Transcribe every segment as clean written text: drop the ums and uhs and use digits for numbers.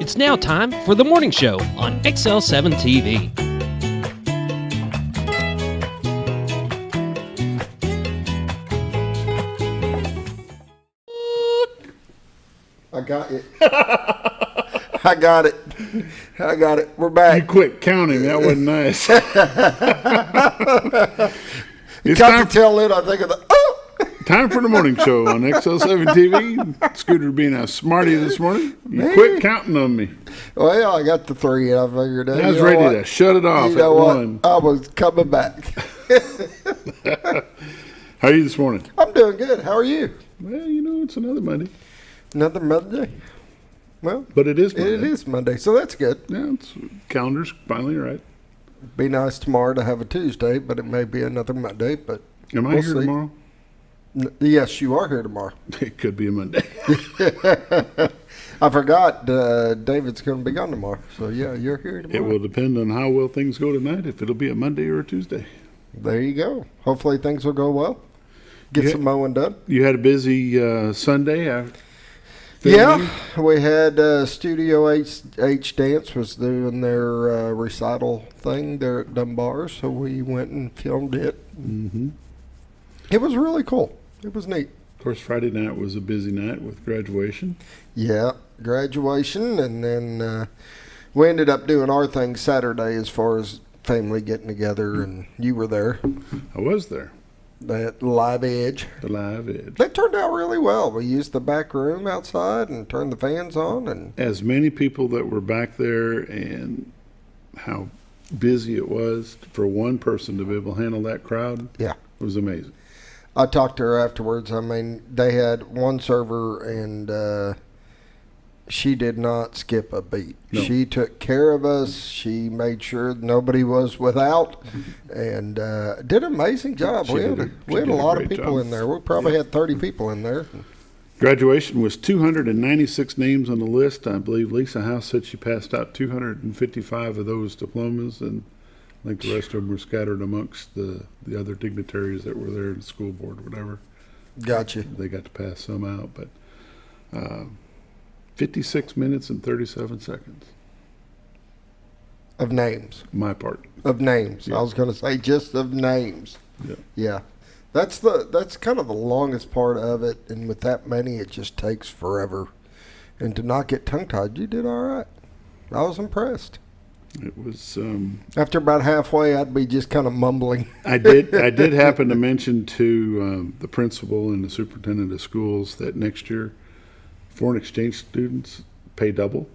It's now time for the morning show on XL7-TV. I got it. I got it. I got it. We're back. You quit counting. That wasn't nice. It's time to tell it. I think of the time for the morning show on XL7-TV. Scooter being a smarty this morning. You quit counting on me. Well, I got the 3. I figured out. I was ready to shut it off at 1. I was coming back. How are you this morning? I'm doing good. How are you? Well, it's another Monday. Another Monday. Well, but it is Monday. It is Monday, so that's good. Yeah, calendar's finally right. Be nice tomorrow to have a Tuesday, but it may be another Monday. But am I here tomorrow? Yes, you are here tomorrow. It could be a Monday. I forgot David's going to be gone tomorrow. So, yeah, you're here tomorrow. It will depend on how well things go tonight, if it'll be a Monday or a Tuesday. There you go. Hopefully things will go well. Get some mowing done. You had a busy Sunday. Yeah, we had Studio H Dance was doing their recital thing there at Dunbar, so we went and filmed it. Mm-hmm. It was really cool. It was neat. Of course, Friday night was a busy night with graduation. Yeah, graduation, and then we ended up doing our thing Saturday as far as family getting together, and you were there. I was there. That Live Edge. The Live Edge. That turned out really well. We used the back room outside and turned the fans on. And as many people that were back there and how busy it was for one person to be able to handle that crowd. Yeah. It was amazing. I talked to her afterwards. I mean, they had one server and she did not skip a beat. No. She took care of us. She made sure nobody was without, and did an amazing job. We had a lot of people in there. We probably had 30 people in there. Graduation was 296 names on the list. I believe Lisa House said she passed out 255 of those diplomas, and I think the rest of them were scattered amongst the other dignitaries that were there, the school board, whatever. Gotcha. They got to pass some out, but 56 minutes and 37 seconds. Of names. My part. Of names. Yeah. I was going to say just of names. Yeah. Yeah. That's kind of the longest part of it, and with that many, it just takes forever. And to not get tongue-tied, you did all right. I was impressed. It was after about halfway, I'd be just kind of mumbling. I did happen to mention to the principal and the superintendent of schools that next year foreign exchange students pay double,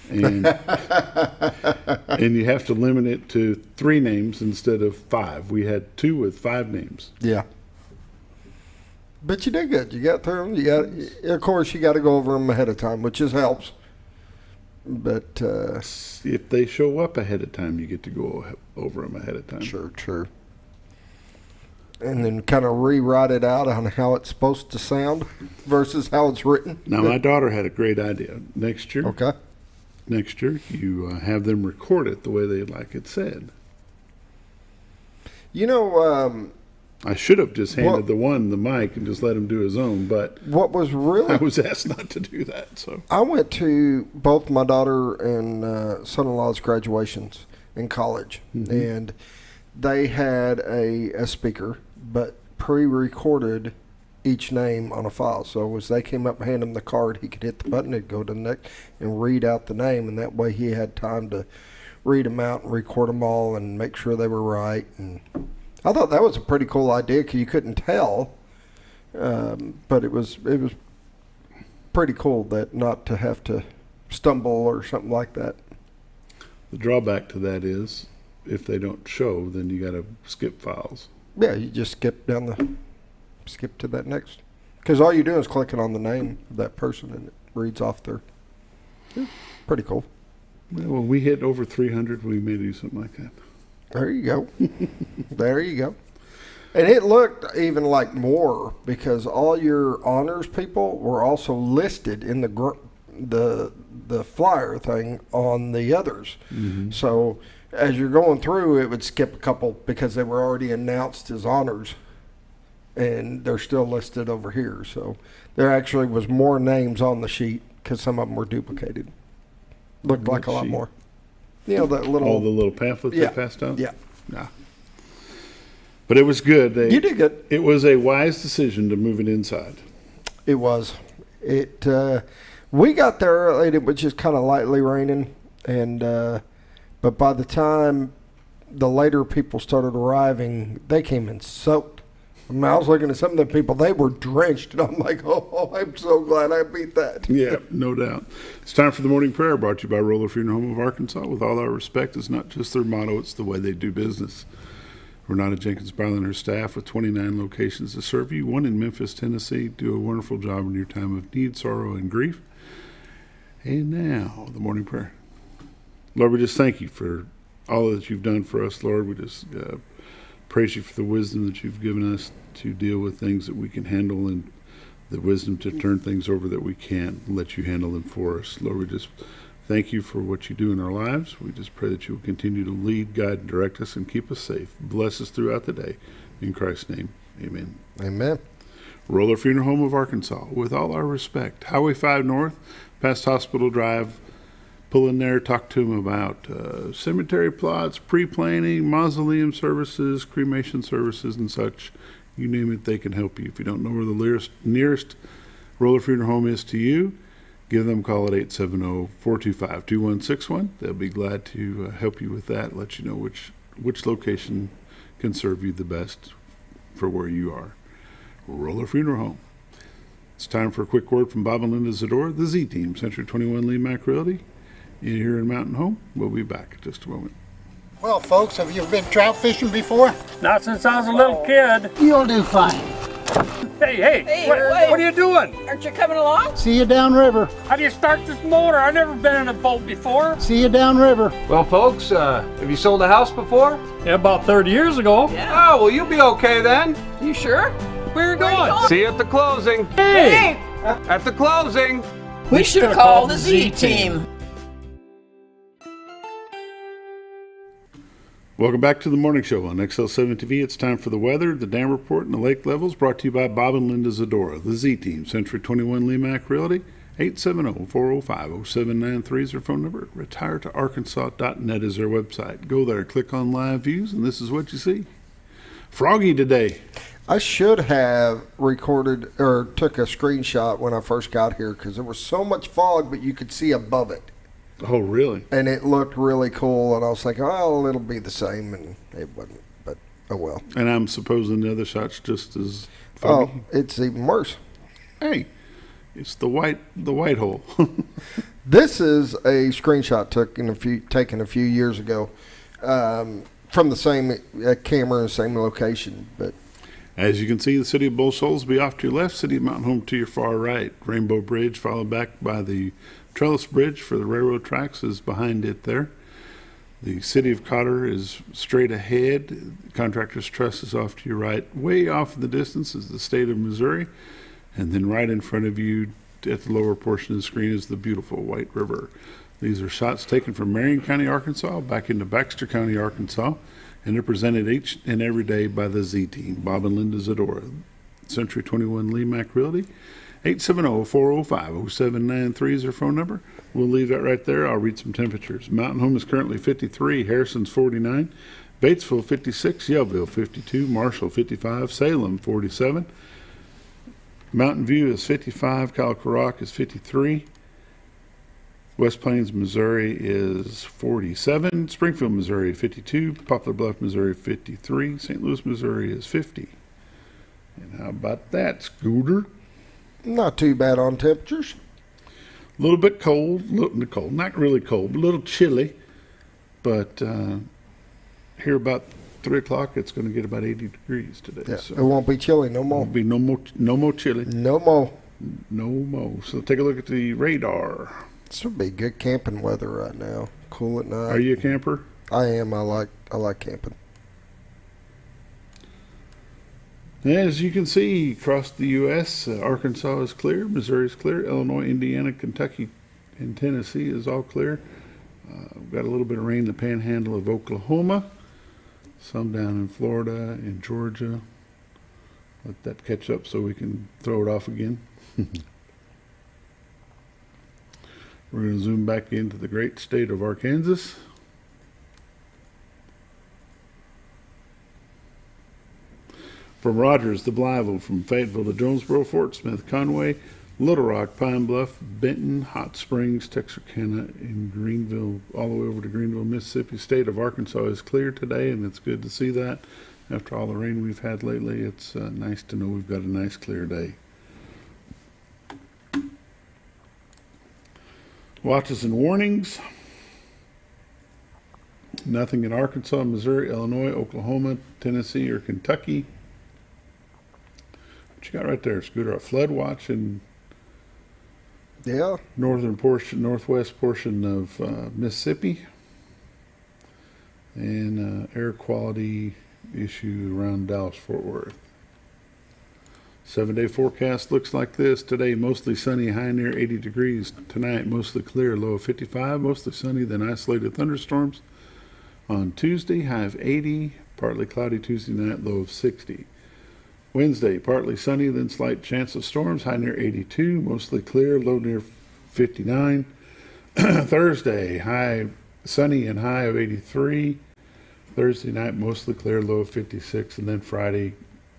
and and you have to limit it to 3 names instead of 5. We had 2 with 5 names. Yeah. But you did good. You got through them. Of course, you got to go over them ahead of time, which just helps. But if they show up ahead of time, you get to go over them ahead of time. Sure, true. And then kind of rewrite it out on how it's supposed to sound versus how it's written. Now, my daughter had a great idea. Next year, you have them record it the way they like it said. I should have just handed the mic and just let him do his own, but what was really I was asked not to do that. So I went to both my daughter and son-in-law's graduations in college, mm-hmm. and they had a speaker, but pre-recorded each name on a file. So as they came up and handed him the card, he could hit the button, it'd go to the next, and read out the name, and that way he had time to read them out and record them all and make sure they were right. And I thought that was a pretty cool idea because you couldn't tell, but it was pretty cool that not to have to stumble or something like that. The drawback to that is if they don't show, then you got to skip files. Yeah, you just skip to that next, because all you're doing is clicking on the name of that person and it reads off their. Yeah, pretty cool. Well, when we hit over 300, we may do something like that. There you go. There you go. And it looked even like more because all your honors people were also listed in the flyer thing on the others. Mm-hmm. So as you're going through, it would skip a couple because they were already announced as honors, and they're still listed over here. So there actually was more names on the sheet because some of them were duplicated. Looked like a lot sheet? more. You know, that little. All the little pamphlets Yeah. they passed out? Yeah. Nah. But it was good. You did good. It was a wise decision to move it inside. It was. We got there early, and it was just kind of lightly raining, and but by the time the later people started arriving, they came in soaked. I mean, I was looking at some of the people; they were drenched, and I'm like, "Oh, I'm so glad I beat that." Yeah, no doubt. It's time for the morning prayer, brought to you by Roller Funeral Home of Arkansas. With all our respect, it's not just their motto; it's the way they do business. Renata Jenkins Barlow and her staff, with 29 locations to serve you, one in Memphis, Tennessee, do a wonderful job in your time of need, sorrow, and grief. And now, the morning prayer. Lord, we just thank you for all that you've done for us, Lord. We just praise you for the wisdom that you've given us to deal with things that we can handle, and the wisdom to turn things over that we can't, and let you handle them for us. Lord, we just thank you for what you do in our lives. We just pray that you will continue to lead, guide, and direct us, and keep us safe. Bless us throughout the day. In Christ's name, amen. Amen. Roller Funeral Home of Arkansas, with all our respect. Highway 5 North, past Hospital Drive. Pull in there, talk to them about cemetery plots, pre-planning, mausoleum services, cremation services, and such. You name it, they can help you. If you don't know where the nearest Roller Funeral Home is to you, give them a call at 870-425-2161. They'll be glad to help you with that, let you know which location can serve you the best for where you are. Roller Funeral Home. It's time for a quick word from Bob and Linda Zadora, the Z-Team, Century 21 Lee Mack Realty. Here in Mountain Home. We'll be back in just a moment. Well, folks, have you been trout fishing before? Not since I was a little kid. You'll do fine. Hey, Hey, what wait. are you doing? Aren't you coming along? See you downriver. How do you start this motor? I've never been in a boat before. See you downriver. Well, folks, have you sold a house before? Yeah, about 30 years ago. Yeah. Oh, well, you'll be okay then. You sure? Where are you going? See you at the closing. Hey! At the closing. We should have called the Z-Team. Welcome back to the morning show on XL7-TV. It's time for the weather, the dam report, and the lake levels, brought to you by Bob and Linda Zadora, the Z-Team, Century 21 Lee Mack Realty. 870-405-0793 is their phone number. Retiretoarkansas.net is their website. Go there, click on live views, and this is what you see. Froggy today. I should have recorded or took a screenshot when I first got here because there was so much fog, but you could see above it. Oh, really? And it looked really cool, and I was thinking, oh, it'll be the same, and it wasn't, but oh well. And I'm supposing the other shot's just as Oh, foggy. it's even worse. Hey, it's the white hole. This is a screenshot taken a few years ago from the same camera and same location. But As you can see, the city of Bull Shoals will be off to your left, city of Mountain Home to your far right. Rainbow Bridge, followed back by the Trellis Bridge for the railroad tracks, is behind it there. The city of Cotter is straight ahead. Contractor's Trust is off to your right. Way off in the distance is the state of Missouri. And then right in front of you at the lower portion of the screen is the beautiful White River. These are shots taken from Marion County, Arkansas, back into Baxter County, Arkansas. And they're presented each and every day by the Z-Team, Bob and Linda Zadora, Century 21 Lee Mack Realty. 870-405-0793 is their phone number. We'll leave that right there. I'll read some temperatures. Mountain Home is currently 53, Harrison's 49, Batesville 56, Yellville 52, Marshall 55, Salem 47, Mountain View is 55, Calcarock is 53, West Plains, Missouri is 47, Springfield, Missouri 52, Poplar Bluff, Missouri 53, St. Louis, Missouri is 50. And how about that, Scooter? not too bad on temperatures. A little bit cold, not really cold, but a little chilly. But here about 3 o'clock, it's going to get about 80 degrees today. Yeah, So it won't be chilly no more. won't be no more chilly. No more. No more. So take a look at the radar. This would be good camping weather right now. Cool at night. Are you a camper? I am. I like camping. As you can see, across the U.S., Arkansas is clear, Missouri is clear, Illinois, Indiana, Kentucky, and Tennessee is all clear. We've got a little bit of rain in the panhandle of Oklahoma, some down in Florida and Georgia. Let that catch up so we can throw it off again. We're going to zoom back into the great state of Arkansas. From Rogers to Blytheville, from Fayetteville to Jonesboro, Fort Smith, Conway, Little Rock, Pine Bluff, Benton, Hot Springs, Texarkana, and Greenville, all the way over to Greenville, Mississippi. State of Arkansas is clear today, and it's good to see that. After all the rain we've had lately, it's nice to know we've got a nice clear day. Watches and warnings. Nothing in Arkansas, Missouri, Illinois, Oklahoma, Tennessee, or Kentucky. What you got right there, Scooter? A flood watch in northwest portion of Mississippi, and air quality issue around Dallas-Fort Worth. 7-day forecast looks like this. Today, mostly sunny, high near 80 degrees. Tonight, mostly clear, low of 55. Mostly sunny, then isolated thunderstorms. On Tuesday, high of 80. Partly cloudy Tuesday night, low of 60. Wednesday, partly sunny, then slight chance of storms, high near 82. Mostly clear, low near 59. Thursday, high sunny and high of 83. Thursday night, mostly clear, low of 56. And then Friday,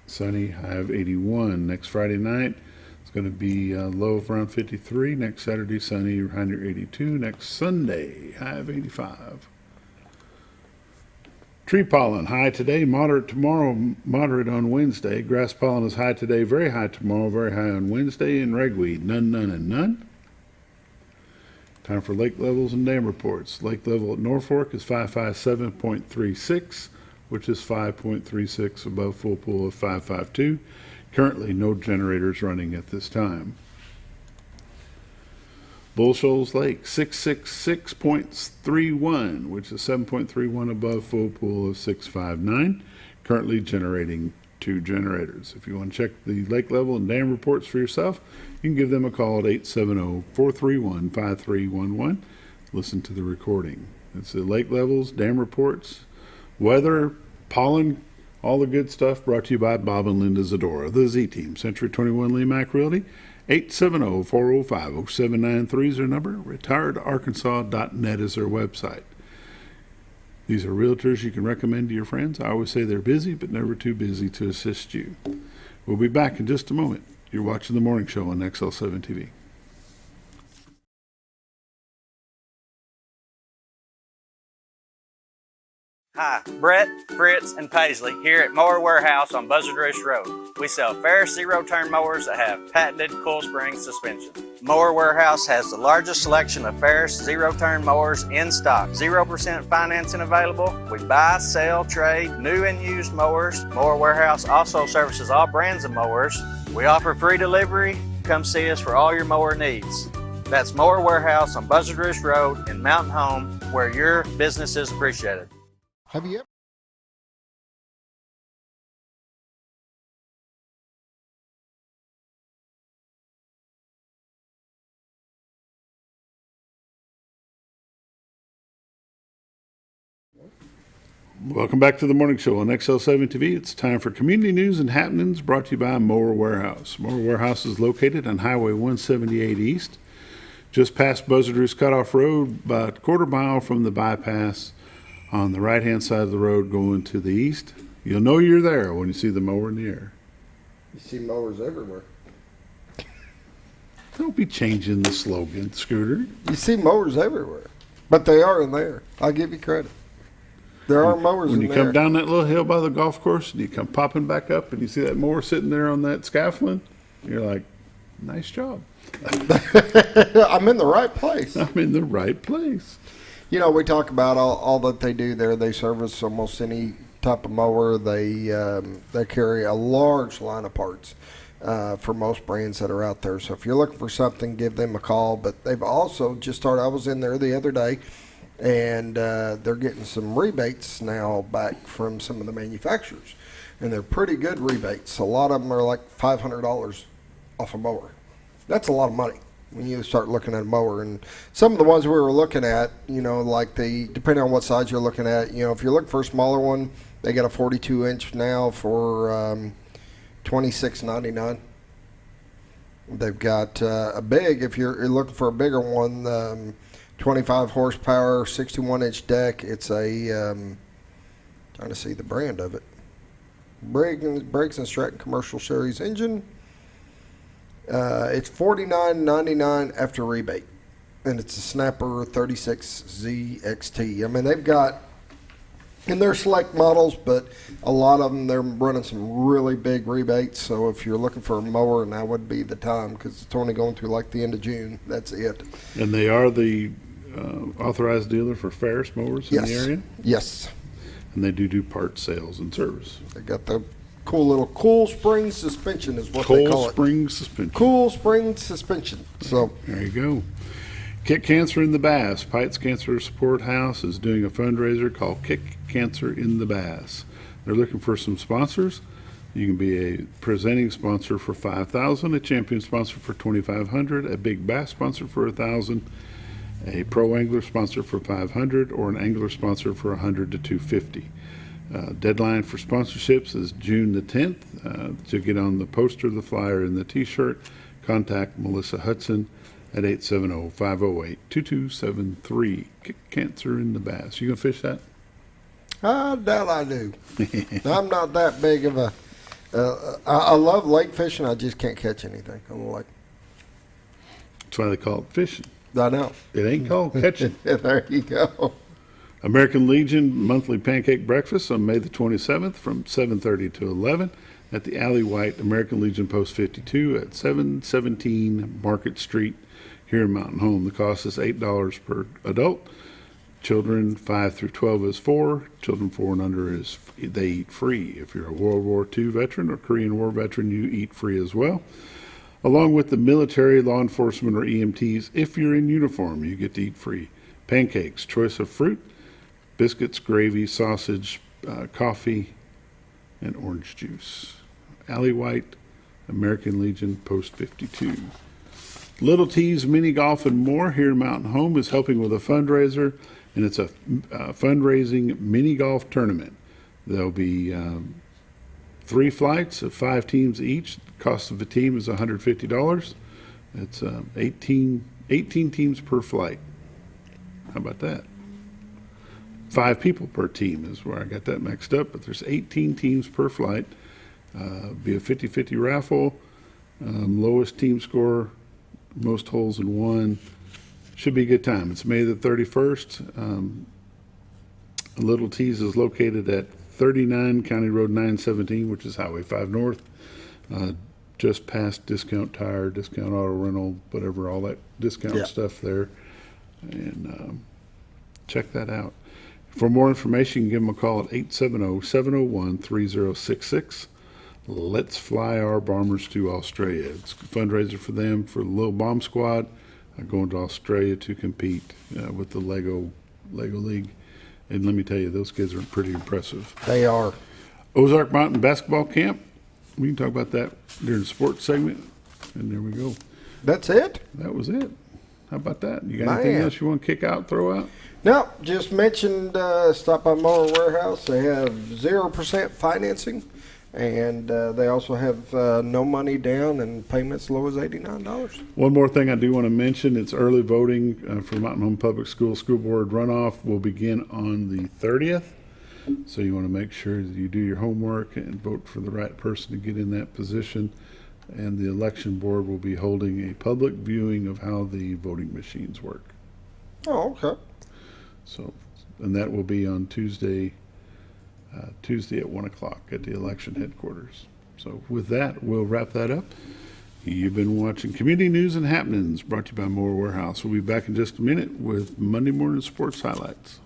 sunny, high of 81. Next Friday night, it's going to be low of around 53. Next Saturday, sunny, high near 82. Next Sunday, high of 85. Tree pollen, high today, moderate tomorrow, moderate on Wednesday. Grass pollen is high today, very high tomorrow, very high on Wednesday. And ragweed, none, none, and none. Time for lake levels and dam reports. Lake level at Norfolk is 557.36, which is 5.36 above full pool of 552. Currently, no generators running at this time. Bull Shoals Lake, 666.31, which is 7.31 above full pool of 659. Currently generating 2 generators. If you want to check the lake level and dam reports for yourself, you can give them a call at 870-431-5311. Listen to the recording. It's the lake levels, dam reports, weather, pollen, all the good stuff brought to you by Bob and Linda Zadora, the Z-Team, Century 21 Lee Mack Realty. 870-405-0793 is their number. Retiredarkansas.net is their website. These are realtors you can recommend to your friends. I always say they're busy, but never too busy to assist you. We'll be back in just a moment. You're watching The Morning Show on XL7-TV. Hi, Brett, Fritz, and Paisley here at Mower Warehouse on Buzzard Roost Road. We sell Ferris zero-turn mowers that have patented coil spring suspension. Mower Warehouse has the largest selection of Ferris zero-turn mowers in stock. 0% financing available. We buy, sell, trade new and used mowers. Mower Warehouse also services all brands of mowers. We offer free delivery. Come see us for all your mower needs. That's Mower Warehouse on Buzzard Roost Road in Mountain Home, where your business is appreciated. Have you ever? Welcome back to the morning show on XL7-TV. It's time for community news and happenings brought to you by Mower Warehouse. Mower Warehouse is located on Highway 178 East, just past Buzzard Roost Cutoff Road, about a quarter mile from the bypass on the right-hand side of the road going to the east. You'll know you're there when you see the mower in the air. You see mowers everywhere. Don't be changing the slogan, Scooter. You see mowers everywhere, but they are in there. I'll give you credit. There are mowers in there. When you come down that little hill by the golf course and you come popping back up and you see that mower sitting there on that scaffolding, you're like, nice job. I'm in the right place. I'm in the right place. You know, we talk about all that they do there. They service almost any type of mower. They carry a large line of parts for most brands that are out there. So if you're looking for something, give them a call. But they've also just started. I was in there the other day, and they're getting some rebates now back from some of the manufacturers, and they're pretty good rebates. A lot of them are like $500 off a mower. That's a lot of money when you start looking at a mower. And some of the ones we were looking at, you know, like depending on what size you're looking at, you know, if you're looking for a smaller one, they got a 42-inch now for $26.99. They've got a big, if you're looking for a bigger one, 25 horsepower, 61-inch deck. It's a, trying to see the brand of it. Brakes and Stratton Commercial Series engine. It's $49.99 after rebate. And it's a Snapper 36Z XT. I mean, they've got, and they're select models, but a lot of them, they're running some really big rebates. So if you're looking for a mower, now would be the time, because it's only going through like the end of June. That's it. And they are the authorized dealer for Ferris mowers in the area? Yes. And they do parts sales and service. They got the cool little cool spring suspension is what they call it. Spring suspension. Cool spring suspension. So there you go. Kick Cancer in the Bass. Pites Cancer Support House is doing a fundraiser called Kick Cancer in the Bass. They're looking for some sponsors. You can be a presenting sponsor for $5,000, a champion sponsor for $2,500, a big bass sponsor for $1,000, a pro angler sponsor for $500, or an angler sponsor for $100 to $250. Deadline for sponsorships is June the 10th. To get on the poster, the flyer, and the T-shirt, contact Melissa Hudson at 870-508-2273. Kick Cancer in the Bass. You gonna fish that? I doubt I do. I'm not that big of a. I love lake fishing. I just can't catch anything on the lake. That's why they call it fishing. I know. It ain't called catching. There you go. American Legion monthly pancake breakfast on May the 27th from 7:30 to 11 at the Alley White American Legion Post 52 at 717 Market Street here in Mountain Home. The cost is $8 per adult. Children 5 through 12 is $4. Children 4 and under they eat free. If you're a World War II veteran or Korean War veteran, you eat free as well. Along with the military, law enforcement, or EMTs, if you're in uniform, you get to eat free. Pancakes, choice of fruit, biscuits, gravy, sausage, coffee, and orange juice. Alley White, American Legion, Post 52. Little T's Mini Golf and More here in Mountain Home is helping with a fundraiser, and it's a fundraising mini golf tournament. There'll be 3 flights of 5 teams each. The cost of a team is $150. It's 18 teams per flight. How about that? 5 people per team is where I got that mixed up, but there's 18 teams per flight. Be a 50-50 raffle. Lowest team score, most holes in one. Should be a good time. It's May the 31st. Little T's is located at 39 County Road 917, which is Highway 5 North, just past Discount Tire, Discount Auto Rental, whatever, all that discount stuff there. And check that out. For more information, give them a call at 870-701-3066. Let's fly our bombers to Australia. It's a fundraiser for them, for the Little Bomb Squad, going to Australia to compete with the Lego League. And let me tell you, those kids are pretty impressive. They are. Ozark Mountain Basketball Camp. We can talk about that during the sports segment. And there we go. That's it? That was it. How about that? You got anything else you want to kick out, throw out? No, just mentioned stop by Mower Warehouse. They have 0% financing, and they also have no money down and payments low as $89. One more thing I do want to mention, it's early voting for Mountain Home Public School School Board runoff will begin on the 30th. So you want to make sure that you do your homework and vote for the right person to get in that position. And the election board will be holding a public viewing of how the voting machines work. Oh, okay. So, and that will be on Tuesday at 1 o'clock at the election headquarters. So with that, we'll wrap that up. You've been watching Community News and Happenings, brought to you by Moore Warehouse. We'll be back in just a minute with Monday morning sports highlights.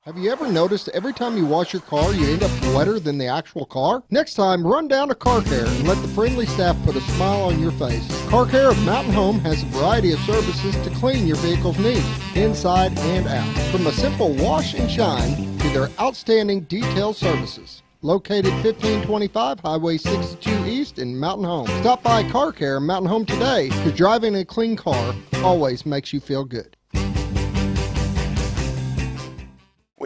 Have you ever noticed every time you wash your car, you end up wetter than the actual car? Next time, run down to Car Care and let the friendly staff put a smile on your face. Car Care of Mountain Home has a variety of services to clean your vehicle's needs, inside and out. From a simple wash and shine to their outstanding detailed services. Located 1525 Highway 62 East in Mountain Home. Stop by Car Care Mountain Home today, because driving a clean car always makes you feel good.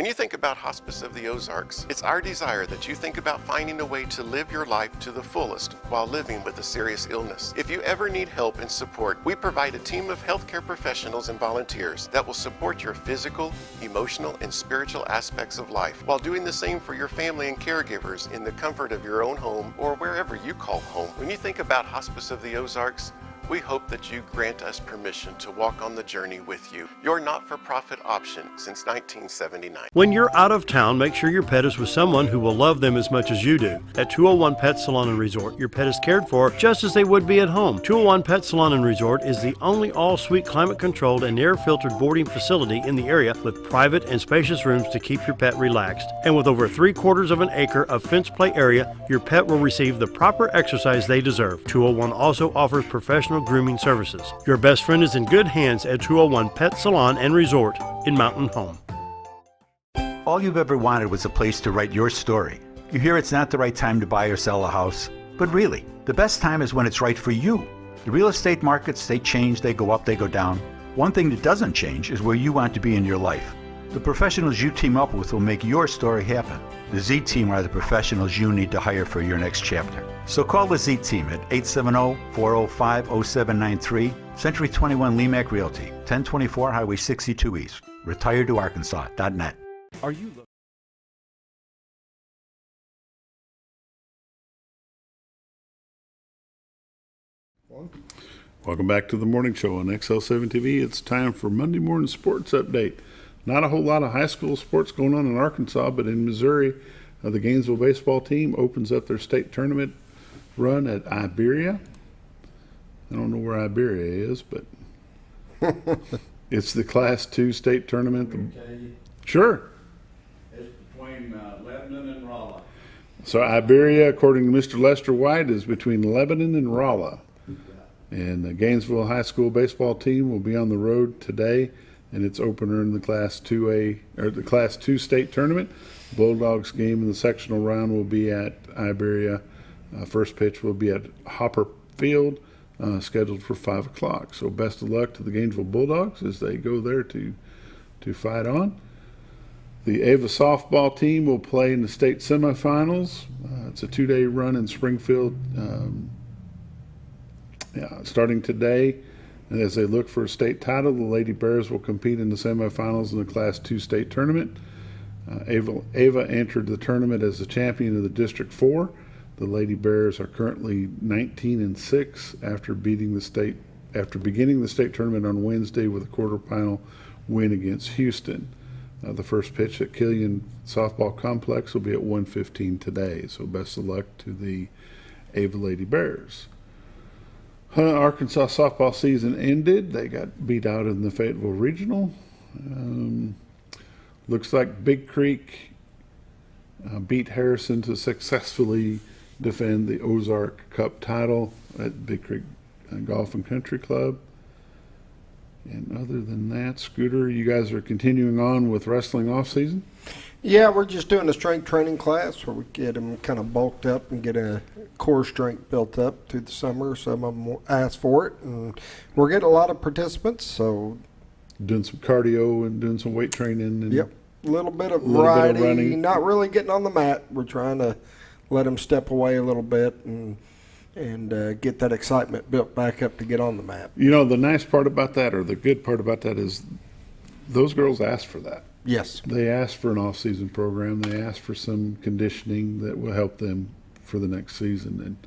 When you think about Hospice of the Ozarks, it's our desire that you think about finding a way to live your life to the fullest while living with a serious illness. If you ever need help and support, we provide a team of healthcare professionals and volunteers that will support your physical, emotional, and spiritual aspects of life while doing the same for your family and caregivers in the comfort of your own home or wherever you call home. When you think about Hospice of the Ozarks, we hope that you grant us permission to walk on the journey with you. Your not-for-profit option since 1979. When you're out of town, make sure your pet is with someone who will love them as much as you do. At 201 Pet Salon and Resort, your pet is cared for just as they would be at home. 201 Pet Salon and Resort is the only all-suite climate-controlled and air-filtered boarding facility in the area with private and spacious rooms to keep your pet relaxed. And with over 3/4 of an acre of fenced play area, your pet will receive the proper exercise they deserve. 201 also offers professional grooming services. Your best friend is in good hands at 201 Pet Salon and Resort in Mountain Home. All you've ever wanted was a place to write your story. You hear it's not the right time to buy or sell a house, but really, the best time is when it's right for you. The real estate markets, they change, they go up, they go down. One thing that doesn't change is where you want to be in your life. The professionals you team up with will make your story happen. The Z Team are the professionals you need to hire for your next chapter. So call the Z Team at 870-405-0793, Century 21 Lemac Realty, 1024 Highway 62 East, retiredtoarkansas.net. Are you Welcome back to the morning show on XL7-TV. It's time for Monday morning sports update. Not a whole lot of high school sports going on in Arkansas, but in Missouri, the Gainesville baseball team opens up their state tournament run at Iberia. I don't know where Iberia is, but it's the Class 2 state tournament. Sure. It's between Lebanon and Rolla. So Iberia, according to Mr. Lester White, is between Lebanon and Rolla. And the Gainesville High School baseball team will be on the road today in its opener in the Class 2A or the Class 2 state tournament. Bulldogs game in the sectional round will be at Iberia. First pitch will be at Hopper Field, scheduled for 5 o'clock. So best of luck to the Gainesville Bulldogs as they go there to fight on. The Ava softball team will play in the state semifinals. It's a 2-day run in Springfield, starting today. And as they look for a state title, the Lady Bears will compete in the semifinals in the Class 2 state tournament. Ava entered the tournament as the champion of the District 4. The Lady Bears are currently 19-6 after beginning the state tournament on Wednesday with a quarterfinal win against Houston. The first pitch at Killian Softball Complex will be at 1:15 today. So best of luck to the Ava Lady Bears. Arkansas softball season ended. They got beat out in the Fayetteville Regional. Looks like Big Creek beat Harrison to successfully defend the Ozark Cup title at Big Creek Golf and Country Club. And other than that, Scooter, you guys are continuing on with wrestling off season? Yeah, we're just doing a strength training class where we get them kind of bulked up and get a core strength built up through the summer. Some of them ask for it, and we're getting a lot of participants. So doing some cardio and doing some weight training. And yep, a little bit of variety. Not really getting on the mat. We're trying to let them step away a little bit and get that excitement built back up to get on the mat. You know, the nice part about that, or the good part about that, is those girls asked for that. Yes. They asked for an off-season program. They asked for some conditioning that will help them for the next season. And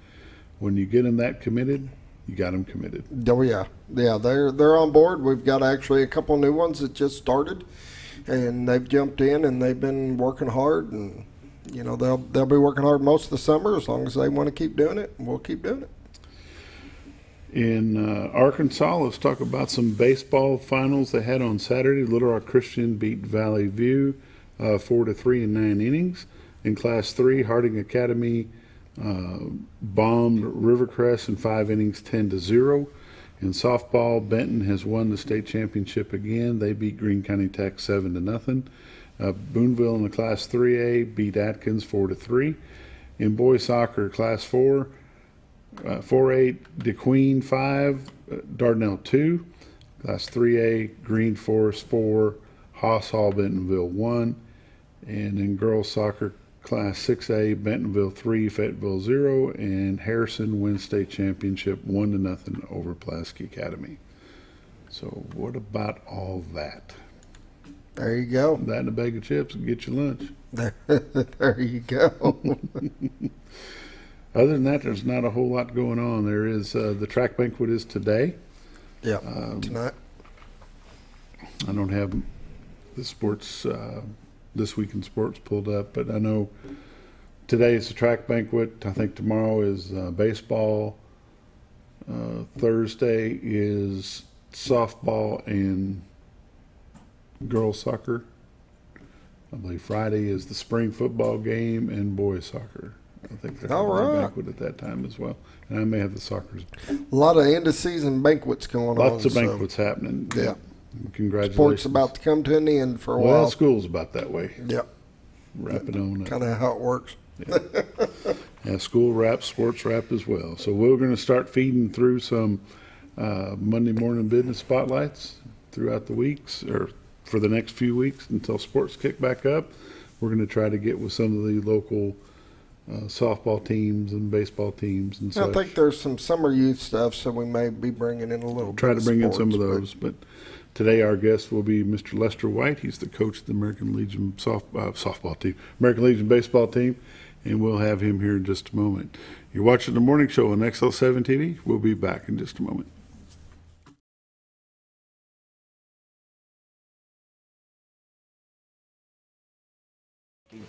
when you get them that committed, you got them committed. Oh, yeah. Yeah, they're on board. We've got actually a couple new ones that just started, and they've jumped in, and they've been working hard. And, you know, they'll be working hard most of the summer as long as they want to keep doing it, and we'll keep doing it. In Arkansas, let's talk about some baseball finals they had on Saturday. Little Rock Christian beat Valley View 4-3 in 9 innings. In Class 3, Harding Academy bombed Rivercrest in 5 innings 10-0. In softball, Benton has won the state championship again. They beat Greene County Tech 7-0. Boonville in the Class 3A beat Atkins 4-3. In boys soccer, Class 4, 4A, DeQueen 5, Dardanelle 2. Class 3A, Green Forest 4, Hoss Hall Bentonville 1. And in girls soccer, Class 6A, Bentonville 3, Fayetteville 0, and Harrison wins state championship 1-0 over Pulaski Academy. So what about all that? There you go. That and a bag of chips and get your lunch. There you go. Other than that, there's not a whole lot going on. There is the track banquet is today. Yeah, tonight. I don't have the sports, this week in sports pulled up, but I know today is the track banquet. I think tomorrow is baseball. Thursday is softball and girls soccer. I believe Friday is the spring football game and boys soccer. I think they're having a banquet at that time as well. And I may have the soccer. A lot of end of season banquets going on. Lots of banquets happening. Yeah. Congratulations. Sports about to come to an end for a while. Well, school's about that way. Yep. Wrapping on. Kind of how it works. Yeah. Yeah, school wrap, sports wrap as well. So we're going to start feeding through some Monday morning business spotlights throughout the weeks, or for the next few weeks until sports kick back up. We're going to try to get with some of the local softball teams and baseball teams and such. I think there's some summer youth stuff, so we may be bringing in a little Try bit to bring sports, in some of those, but today our guest will be Mr. Lester White. He's the coach of the American Legion softball team, American Legion baseball team, and we'll have him here in just a moment. You're watching the morning show on XL7-TV. We'll be back in just a moment.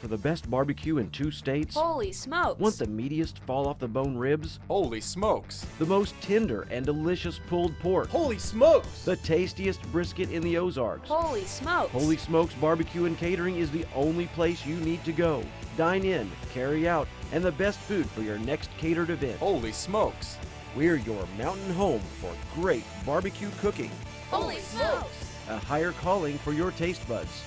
For the best barbecue in 2 states? Holy smokes! Want the meatiest fall-off-the-bone ribs? Holy smokes! The most tender and delicious pulled pork? Holy smokes! The tastiest brisket in the Ozarks? Holy smokes! Holy Smokes Barbecue and Catering is the only place you need to go. Dine in, carry out, and the best food for your next catered event. Holy smokes! We're your mountain home for great barbecue cooking. Holy smokes! A higher calling for your taste buds.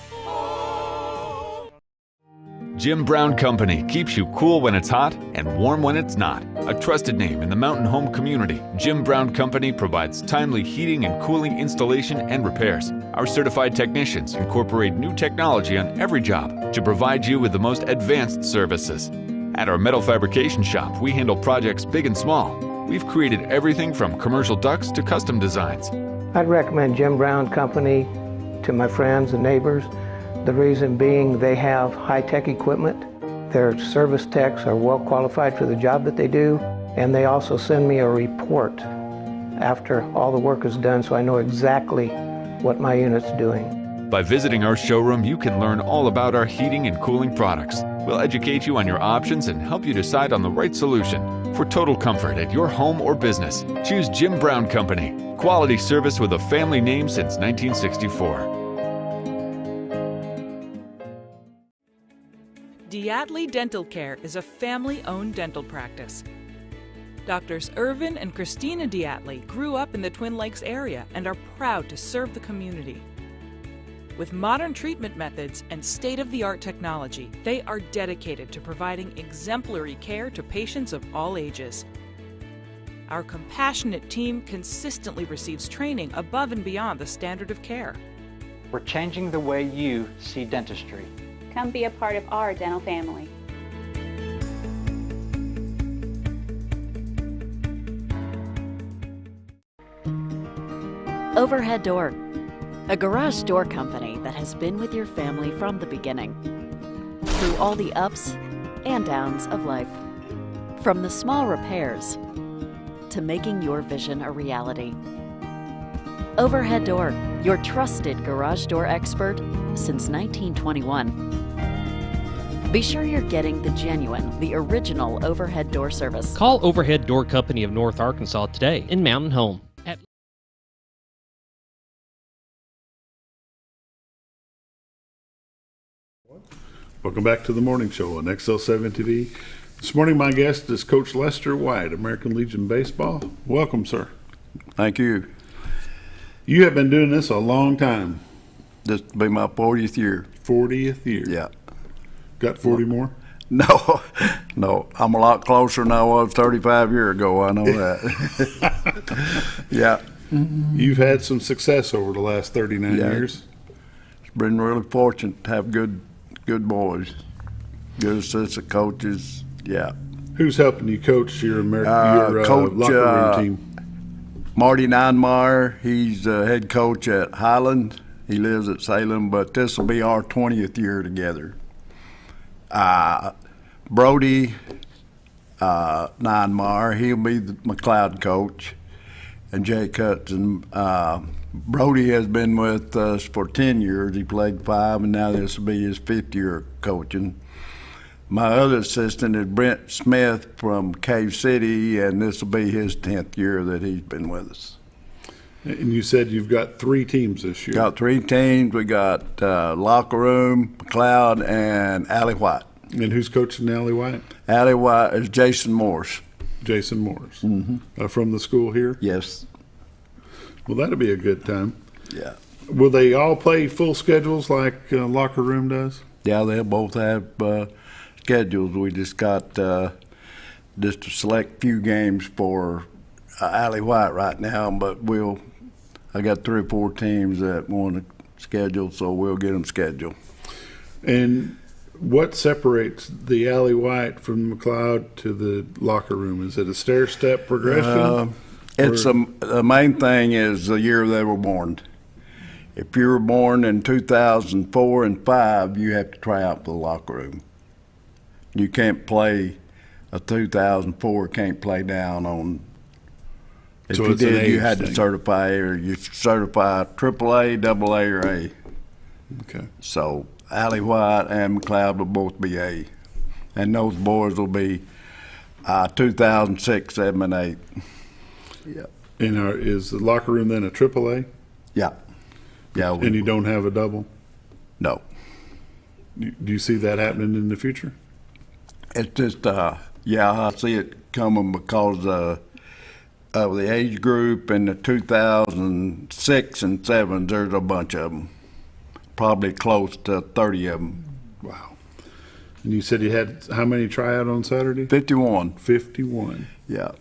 Jim Brown Company keeps you cool when it's hot and warm when it's not. A trusted name in the mountain home community, Jim Brown Company provides timely heating and cooling installation and repairs. Our certified technicians incorporate new technology on every job to provide you with the most advanced services. At our metal fabrication shop, we handle projects big and small. We've created everything from commercial ducts to custom designs. I'd recommend Jim Brown Company to my friends and neighbors. The reason being they have high-tech equipment. Their service techs are well qualified for the job that they do, and they also send me a report after all the work is done so I know exactly what my unit's doing. By visiting our showroom, you can learn all about our heating and cooling products. We'll educate you on your options and help you decide on the right solution. For total comfort at your home or business, choose Jim Brown Company. Quality service with a family name since 1964. Diatley Dental Care is a family-owned dental practice. Doctors Irvin and Christina Diatley grew up in the Twin Lakes area and are proud to serve the community. With modern treatment methods and state-of-the-art technology, they are dedicated to providing exemplary care to patients of all ages. Our compassionate team consistently receives training above and beyond the standard of care. We're changing the way you see dentistry. Come be a part of our dental family. Overhead Door, a garage door company that has been with your family from the beginning, through all the ups and downs of life. From the small repairs to making your vision a reality. Overhead Door, your trusted garage door expert since 1921. Be sure you're getting the genuine, the original overhead door service. Call Overhead Door Company of North Arkansas today in Mountain Home. Welcome back to the morning show on XL7-TV. This morning my guest is Coach Lester White, American Legion Baseball. Welcome, sir. Thank you. You have been doing this a long time. This will be my 40th year. 40th year? Yeah. Got 40 more? No, I'm a lot closer than I was 35 years ago. I know that. Yeah. You've had some success over the last 39 years. It's been really fortunate to have good good boys, good assistant coaches. Yeah. Who's helping you coach your Coach, locker room team? Marty Ninemeyer, he's head coach at Highland. He lives at Salem, but this will be our 20th year together. Brody Ninemeyer, he'll be the McLeod coach, and Jay Cutson. Brody has been with us for 10 years. He played 5, and now this will be his 5th year coaching. My other assistant is Brent Smith from Cave City, and this will be his 10th year that he's been with us. And you said you've got 3 teams this year. Got 3 teams. We got Locker Room, McLeod, and Allie White. And who's coaching Allie White? Allie White is Jason Morris. Jason Morris. Mm-hmm. From the school here? Yes. Well, that'll be a good time. Yeah. Will they all play full schedules like Locker Room does? Yeah, they'll both have schedules. We just got just a select few games for Allie White right now, but I got 3 or 4 teams that want to schedule, so we'll get them scheduled. And what separates the Allie White from McLeod to the Locker Room? Is it a stair-step progression? The main thing is the year they were born. If you were born in 2004 and 5, you have to try out for the Locker Room. You can't play a 2004, can't play down on. If So you it's an did, you age had to thing. certify, or you certify AAA, AA, or A. Okay. So Allie White and McLeod will both be A, and those boys will be 2006, 7, and 8. Yeah. And is the Locker Room then a AAA? Yeah. Yeah. And you don't have a double? No. Do you see that happening in the future? It's just, I see it coming because of the age group in the 2006 and 7s, there's a bunch of them, probably close to 30 of them. Wow. And you said you had how many tryout on Saturday? 51. 51. Yeah.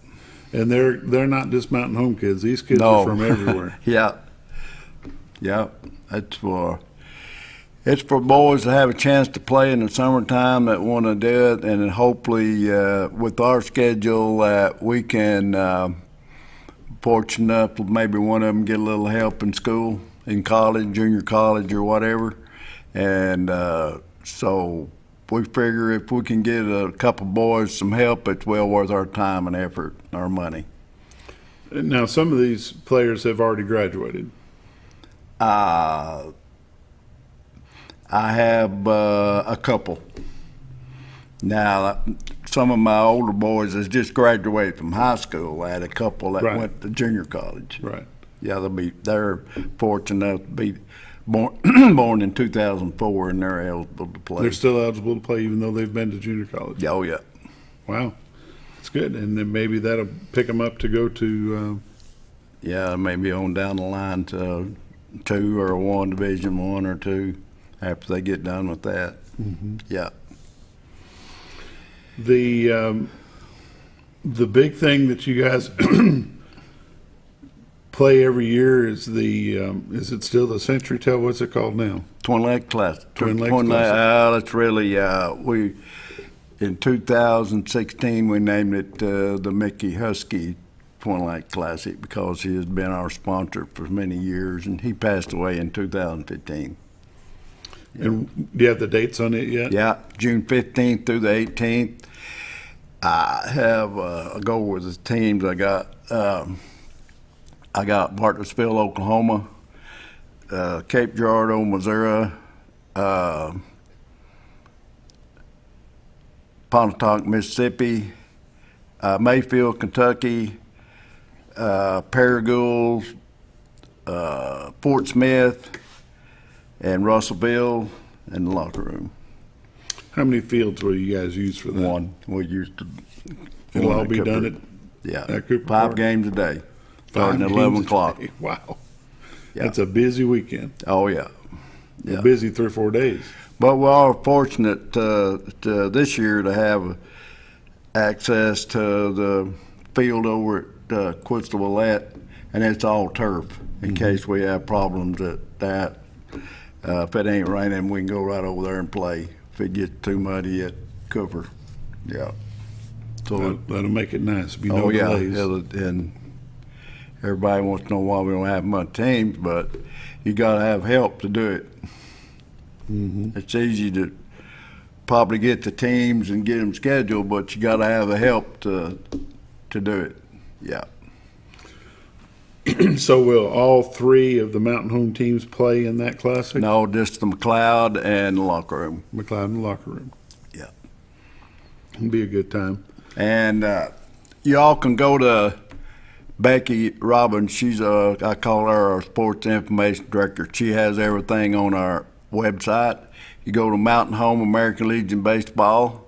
And they're not just Mountain Home kids. These kids No. are from everywhere. Yeah. Yeah. It's for boys to have a chance to play in the summertime that want to do it, and hopefully with our schedule that we can, fortunate enough, maybe one of them get a little help in school, in college, junior college or whatever. And so we figure if we can get a couple boys some help, it's well worth our time and effort, our money. Now, some of these players have already graduated. I have a couple. Now, some of my older boys has just graduated from high school. I had a couple that Right. went to junior college. Right. Yeah, they're fortunate enough to be born born in 2004, and they're eligible to play. They're still eligible to play even though they've been to junior college. Oh yeah. Wow, that's good. And then maybe that'll pick them up to go to. Yeah, maybe on down the line to 2 or 1, Division 1 or 2, after they get done with that. Mhm. Yeah. The big thing that you guys play every year is is it still the Century Tail? What's it called now? Twin Lake Classic. Twin Lake Classic. That's really we in 2016 we named it the Mickey Husky Twin Lake Classic because he has been our sponsor for many years, and he passed away in 2015. And do you have the dates on it yet? Yeah, June 15th through the 18th. I have I go with the teams. I got Bartlesville, Oklahoma, Cape Girardeau, Missouri, Pontotoc, Mississippi, Mayfield, Kentucky, Paragould, Fort Smith, and Russellville, and the Locker Room. How many fields will you guys use for that? One. We used to. It'll one all at be Cooper. done at Cooper 5 Park? games a day, 5 starting at games 11 a o'clock. day. Wow. Yeah. That's a busy weekend. Oh yeah. A busy 3 or 4 days. But we are fortunate to this year to have access to the field over at Quistable Willette, and it's all turf in case we have problems at that. If it ain't raining, we can go right over there and play. if it gets too muddy at Cooper. Yeah. So that'll make it nice. Be oh no yeah, delays. and everybody wants to know why we don't have much teams, but you got to have help to do it. Mm-hmm. It's easy to probably get the teams and get them scheduled, but you got to have the help to do it. Yeah. So will all three of the Mountain Home teams play in that classic? No, just the McLeod and the locker room. McLeod and the locker room. Yeah. It'll be a good time. And y'all can go to Becky Robbins. She's I call her our sports information director. She has everything on our website. You go to Mountain Home American Legion Baseball,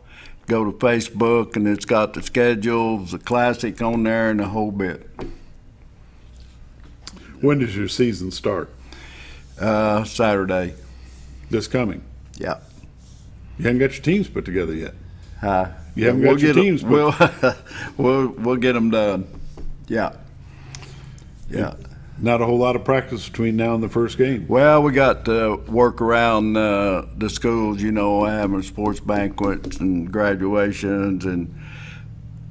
go to Facebook, and it's got the schedules, the classic on there, and the whole bit. When does your season start? Saturday. This coming? Yeah. You haven't got your teams put together yet? You haven't we'll got your teams put we'll get them done. Yeah. Yeah. Not a whole lot of practice between now and the first game. Well, we got to work around the schools, you know, having sports banquets and graduations, and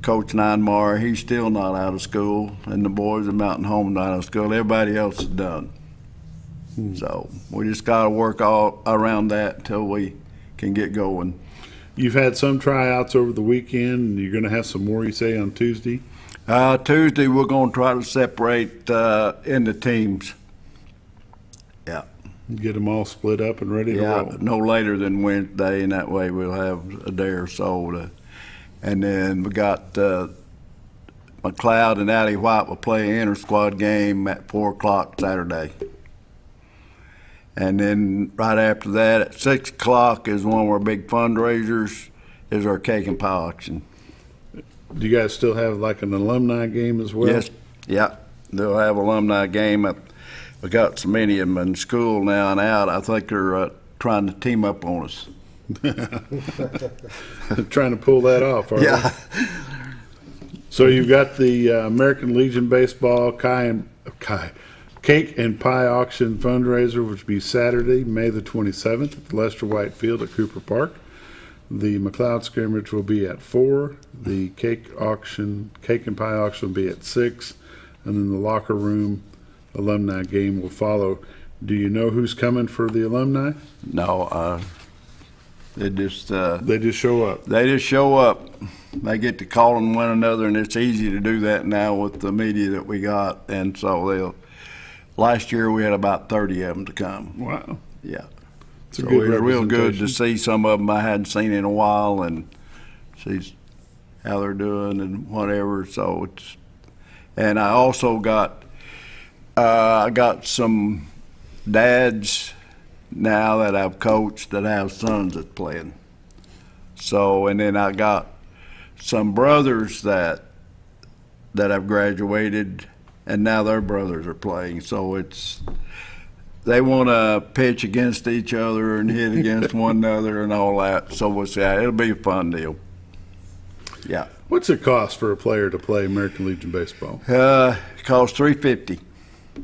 Coach Ninemar, he's still not out of school, and the boys at Mountain Home not out of school. Everybody else is done. So we just got to work all around that until we can get going. You've had some tryouts over the weekend, and you're going to have some more, you say, on Tuesday? Tuesday, we're going to try to separate into teams. Yeah. Get them all split up and ready to roll. No later than Wednesday, and that way we'll have a day or so. And then we got McLeod and Allie White will play an inter-squad game at 4 o'clock Saturday. And then right after that, at 6 o'clock is one of our big fundraisers, is our cake and pie auction. Do you guys still have like an alumni game as well? Yes, yeah. They'll have alumni game. We got so many of them in school now and out. I think they're trying to team up on us. Trying to pull that off, are yeah. they? So you've got the American Legion Baseball Cake and Pie Auction fundraiser, which will be Saturday, May the 27th at the Lester White Field at Cooper Park. The McLeod scrimmage will be at 4. The cake and pie auction will be at 6. And then the locker room alumni game will follow. Do you know who's coming for the alumni? No, they just show up. They just show up. They get to calling one another, and it's easy to do that now with the media that we got. And so last year we had about 30 of them to come. Wow. Yeah. It's so it was real good to see some of them I hadn't seen in a while and see how they're doing and whatever. So and I also got I got some dads now that I've coached that have sons that's playing. So, and then I got some brothers that have graduated, and now their brothers are playing. So they want to pitch against each other and hit against one another and all that. So we'll see. It'll be a fun deal. Yeah. What's it cost for a player to play American Legion Baseball? It costs $350.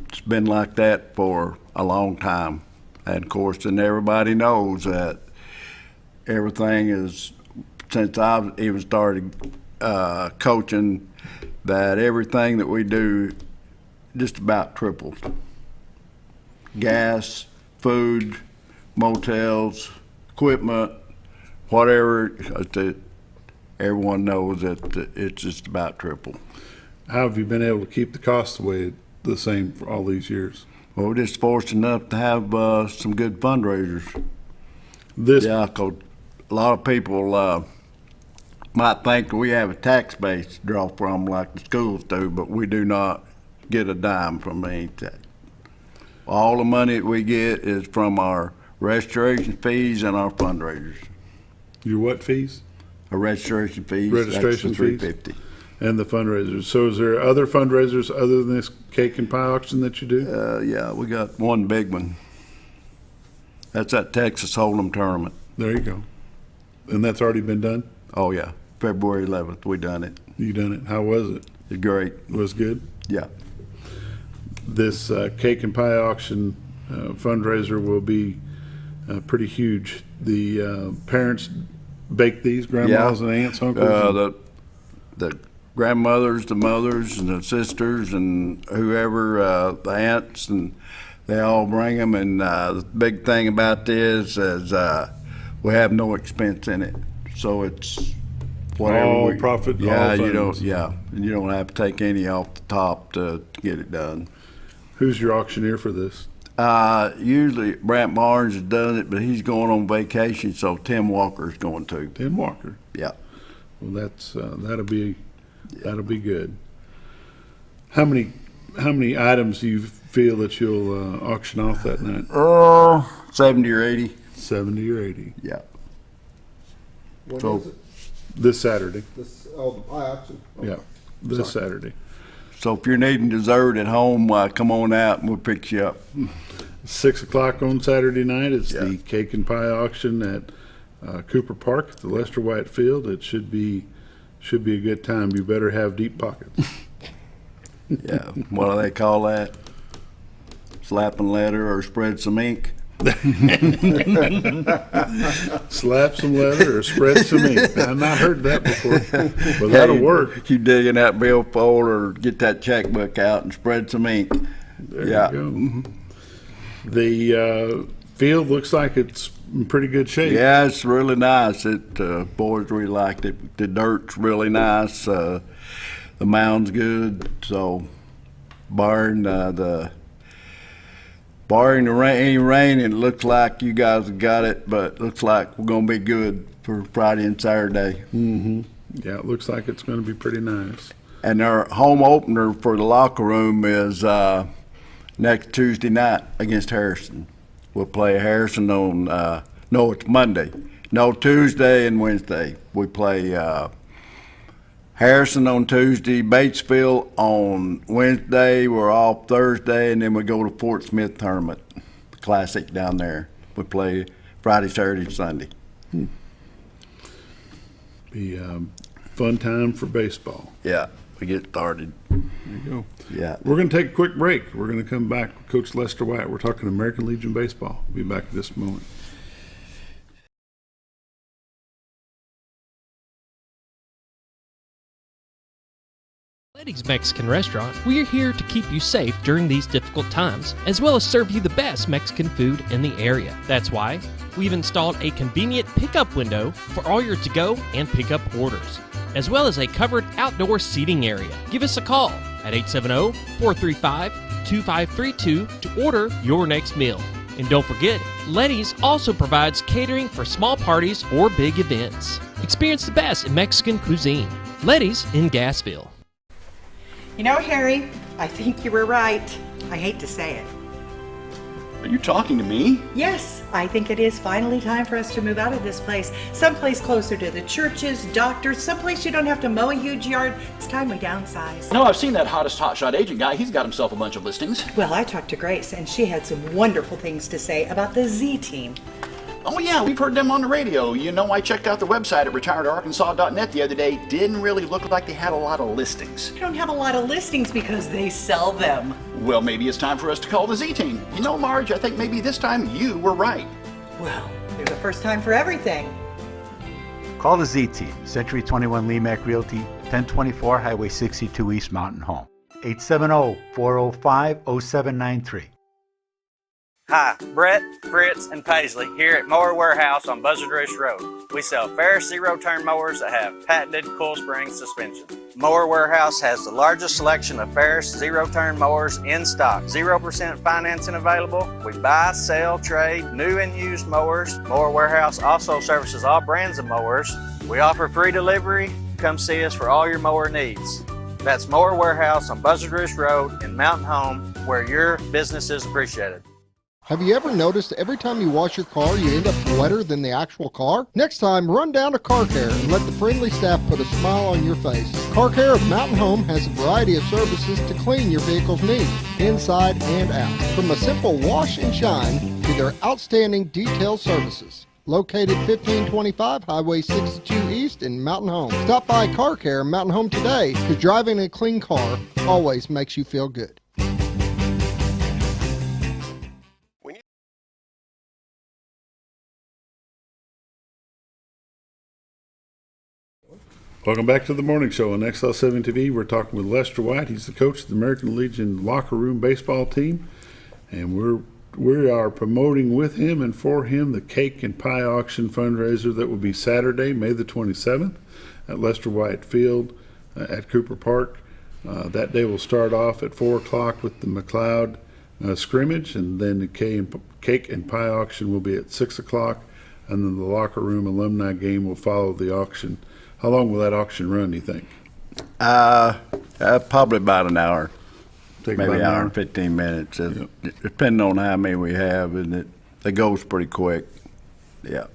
It's been like that for a long time. And of course, and everybody knows that everything is, since I've even started coaching, that everything that we do just about triples. Gas, food, motels, equipment, whatever, everyone knows that it's just about triple. How have you been able to keep the cost the same for all these years? Well, we're just fortunate enough to have some good fundraisers. Yeah, 'cause a lot of people might think we have a tax base to draw from like the schools do, but we do not get a dime from any tax. All the money that we get is from our registration fees and our fundraisers. Your what fees? Our registration fees. Registration that's the fees. $350. And the fundraisers. So is there other fundraisers other than this cake and pie auction that you do? Yeah, we got one big one. That's that Texas Hold'em tournament. There you go. And that's already been done? Oh, yeah. February 11th, we done it. You done it. How was it? It's great. It was good? Yeah. This cake and pie auction fundraiser will be pretty huge. The parents bake these, grandmas and aunts, uncles? The grandmothers, the mothers, and the sisters, and whoever, the aunts, and they all bring them. And the big thing about this is we have no expense in it, so it's whatever. All profit. Yeah, all you funds. you don't have to take any off the top to get it done. Who's your auctioneer for this? Usually Brant Barnes has done it, but he's going on vacation, so Tim Walker's going to. Tim Walker. Yeah. Well, that's that'll be good. How many items do you feel that you'll auction off that night? 70 or 80. 70 or 80. Yeah. When So- is it? This Saturday. The pie auction? Yeah, this Saturday. So if you're needing dessert at home, come on out and we'll pick you up. 6 o'clock on Saturday night. It's the cake and pie auction at Cooper Park at the Lester White Field. It should be a good time. You better have deep pockets. Yeah. What do they call that? Slapping leather or spread some ink? Slap some leather or spread some ink. I've not heard that before, but that'll work. You dig in that billfold or get that checkbook out and spread some ink. There you go. The field looks like it's in pretty good shape. Yeah, it's really nice. Boys really liked it. The dirt's really nice. The mound's good. So, barring any rain, it looks like you guys have got it, but looks like we're going to be good for Friday and Saturday. Mm-hmm. Yeah, it looks like it's going to be pretty nice. And our home opener for the locker room is next Tuesday night against Harrison. We'll play Harrison on, it's Monday. No, Tuesday and Wednesday. We play Harrison on Tuesday, Batesville on Wednesday. We're off Thursday, and then we go to Fort Smith Tournament, Classic down there. We play Friday, Saturday, Sunday. Be fun time for baseball. Yeah, we get started. There you go. Yeah. We're going to take a quick break. We're going to come back with Coach Lester White. We're talking American Legion baseball. We'll be back in this moment. Letty's Mexican Restaurant, we are here to keep you safe during these difficult times, as well as serve you the best Mexican food in the area. That's why we've installed a convenient pickup window for all your to-go and pickup orders, as well as a covered outdoor seating area. Give us a call at 870-435-2532 to order your next meal. And don't forget, Letty's also provides catering for small parties or big events. Experience the best in Mexican cuisine. Letty's in Gassville. You know, Harry, I think you were right. I hate to say it. Are you talking to me? Yes, I think it is finally time for us to move out of this place. Someplace closer to the churches, doctors, someplace you don't have to mow a huge yard. It's time we downsize. No, I've seen that hottest hotshot agent guy. He's got himself a bunch of listings. Well, I talked to Grace, and she had some wonderful things to say about the Z Team. Oh yeah, we've heard them on the radio. You know, I checked out their website at retiredarkansas.net the other day. Didn't really look like they had a lot of listings. They don't have a lot of listings because they sell them. Well, maybe it's time for us to call the Z Team. You know, Marge, I think maybe this time you were right. Well, there's a first time for everything. Call the Z Team, Century 21 Lemac Realty, 1024 Highway 62 East Mountain Home. 870-405-0793. Hi, Brett, Fritz, and Paisley here at Mower Warehouse on Buzzard Roost Road. We sell Ferris zero-turn mowers that have patented coil spring suspension. Mower Warehouse has the largest selection of Ferris zero-turn mowers in stock. 0% financing available. We buy, sell, trade new and used mowers. Mower Warehouse also services all brands of mowers. We offer free delivery. Come see us for all your mower needs. That's Mower Warehouse on Buzzard Roost Road in Mountain Home, where your business is appreciated. Have you ever noticed every time you wash your car, you end up wetter than the actual car? Next time, run down to Car Care and let the friendly staff put a smile on your face. Car Care of Mountain Home has a variety of services to clean your vehicle's needs, inside and out. From a simple wash and shine to their outstanding detail services. Located 1525 Highway 62 East in Mountain Home. Stop by Car Care Mountain Home today, because driving a clean car always makes you feel good. Welcome back to the morning show on XL7-TV. We're talking with Lester White. He's the coach of the American Legion locker room baseball team, and we are promoting with him and for him the cake and pie auction fundraiser that will be Saturday, May the 27th at Lester White Field at Cooper Park. That day will start off at 4 o'clock with the McLeod scrimmage, and then the cake and pie auction will be at 6 o'clock, and then the locker room alumni game will follow the auction. How long will that auction run, do you think? Probably about an hour. Take Maybe about an hour and 15 minutes, depending on how many we have, and it goes pretty quick. Yeah.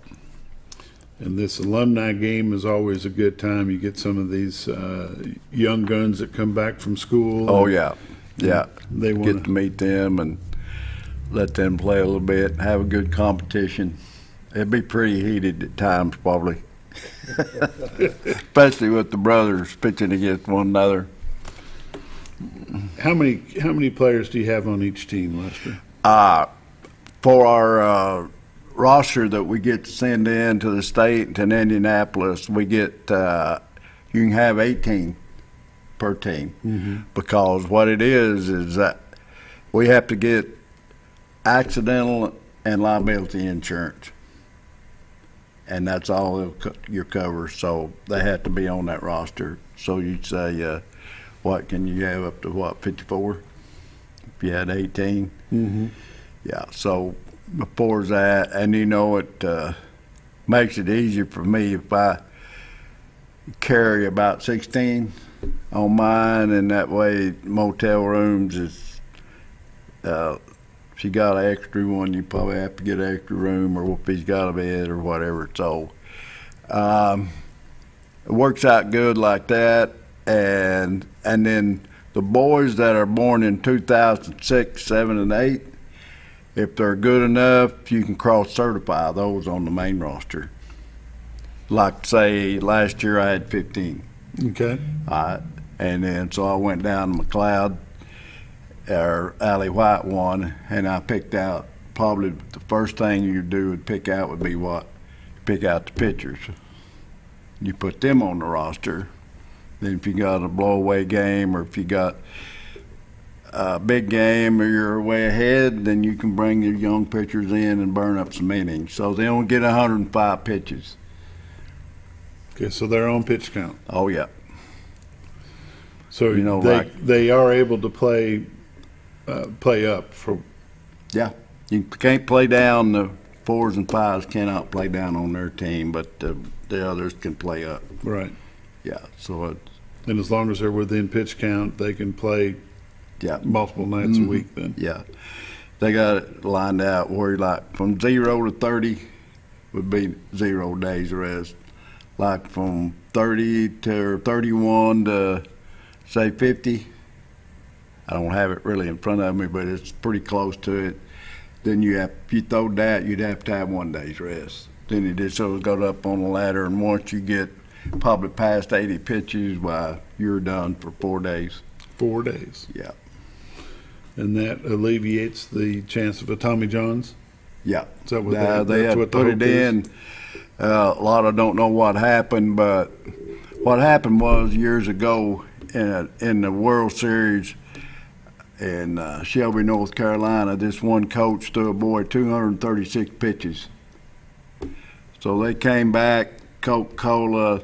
And this alumni game is always a good time. You get some of these young guns that come back from school. Oh, yeah. Yeah. They get to meet them and let them play a little bit, have a good competition. It'd be pretty heated at times, probably. Especially with the brothers pitching against one another. How many players do you have on each team, Lester? For our roster that we get to send in to the state and to Indianapolis, we get you can have 18 per team, because what it is that we have to get accidental and liability insurance, and that's all you cover. So they have to be on that roster. So you'd say, what can you have up to 54 if you had 18? Yeah. So before that, and it makes it easier for me if I carry about 16 on mine, and that way motel rooms is if you got an extra one, you probably have to get an extra room, or if he's got a bed or whatever. So it works out good like that. And then the boys that are born in 2006, 7, and 8, if they're good enough, you can cross-certify those on the main roster. Like, say, last year I had 15. Okay. And then so I went down to McLeod, or Allie White won, and I picked out, probably the first thing you do would pick out would be what? Pick out the pitchers. You put them on the roster. Then if you got a blow-away game, or if you got a big game, or you're way ahead, then you can bring your young pitchers in and burn up some innings. So they only get 105 pitches. Okay, so they're on pitch count. Oh, yeah. So they are able to play up for. Yeah, you can't play down. The 4s and 5s cannot play down on their team, but the others can play up. Right. Yeah. So and as long as they're within pitch count, they can play. Yeah. Multiple nights a week. Then. Yeah. They got it lined out where, like, from 0 to 30 would be 0 days rest. Like from 30 to 31 to, say, 50, I don't have it really in front of me, but it's pretty close to it. Then if you throw that, you'd have to have 1 day's rest. Then you just sort of go up on the ladder, and once you get probably past 80 pitches, you're done for 4 days. 4 days. Yeah. And that alleviates the chance of a Tommy John's? Yeah. Is that what they had to put it in. A lot of don't know what happened, but what happened was years ago in the World Series in Shelby, North Carolina, this one coach threw a boy 236 pitches. So they came back, Coca-Cola,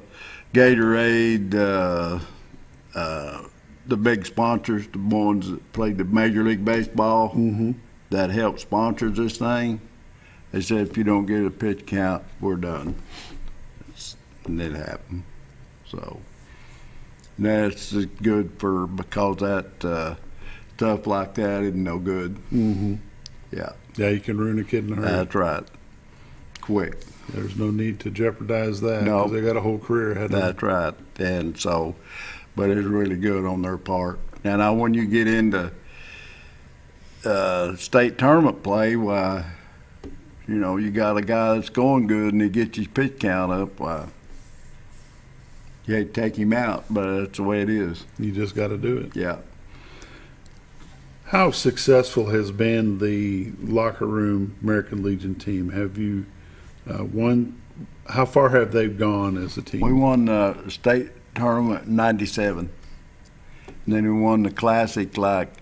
Gatorade, the big sponsors, the ones that played the Major League Baseball, that helped sponsor this thing. They said, if you don't get a pitch count, we're done. And it happened. So that's good because that stuff like that isn't no good. Yeah. Yeah, you can ruin a kid in a hurry. That's right. Quick. There's no need to jeopardize that. No. Because they got a whole career ahead of them. That's right. And so, but it's really good on their part. Now when you get into state tournament play, you got a guy that's going good and he gets his pitch count up, you hate to take him out, but that's the way it is. You just got to do it. Yeah. How successful has been the locker room American Legion team? Have you won? How far have they gone as a team? We won state tournament in '97. And then we won the Classic like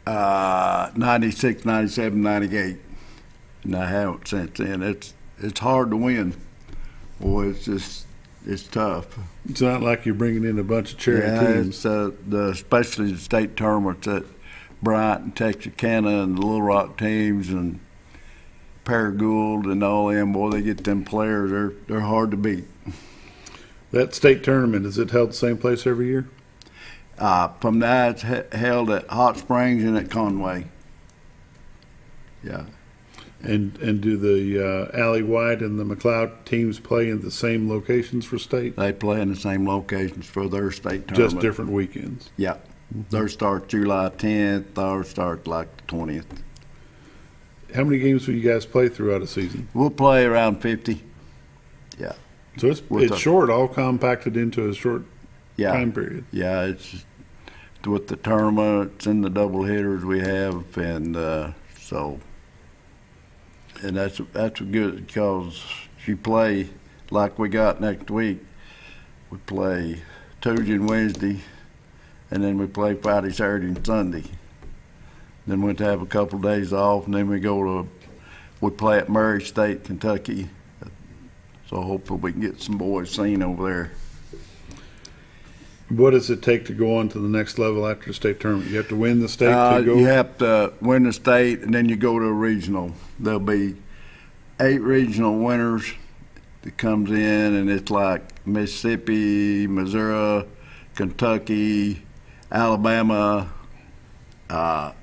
96, 97, 98. And I haven't since then. It's hard to win. Boy, it's tough. It's not like you're bringing in a bunch of charity teams. It's especially the state tournaments at Bryant and Texarkana and the Little Rock teams and Paragould and all them. Boy, they get them players. They're hard to beat. That state tournament, is it held the same place every year? From that, it's held at Hot Springs and at Conway. Yeah. And do the Alley White and the McLeod teams play in the same locations for state? They play in the same locations for their state tournament. Just different weekends? Yeah. Theirs starts July 10th. Ours starts like the 20th. How many games will you guys play throughout a season? We'll play around 50. Yeah. So it's short, all compacted into a short time period. Yeah, it's with the tournaments and the double hitters we have, and and that's good because if you play like we got next week, we play Tuesday and Wednesday, and then we play Friday, Saturday, and Sunday. Then we'll have a couple of days off, and then we play at Murray State, Kentucky. So hopefully we can get some boys seen over there. What does it take to go on to the next level after the state tournament? You have to win the state to go? You have to win the state, and then you go to a regional. There'll be 8 regional winners that comes in, and it's like Mississippi, Missouri, Kentucky, Alabama, 8